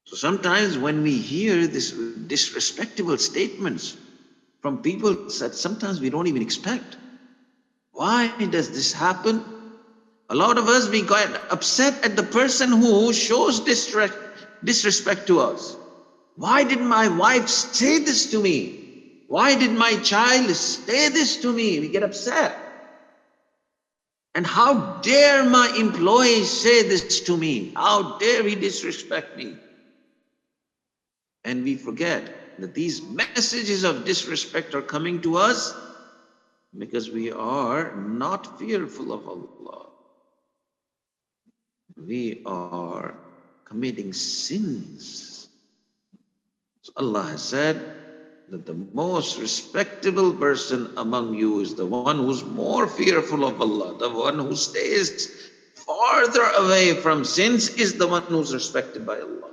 So sometimes when we hear this disrespectful statements from people that sometimes we don't even expect, why does this happen? A lot of us, we got upset at the person who shows disrespect to us. Why did my wife say this to me? Why did my child say this to me? We get upset. And how dare my employee say this to me? How dare he disrespect me? And we forget that these messages of disrespect are coming to us because we are not fearful of Allah. We are committing sins. So Allah has said that the most respectable person among you is the one who's more fearful of Allah. The one who stays farther away from sins is the one who's respected by Allah.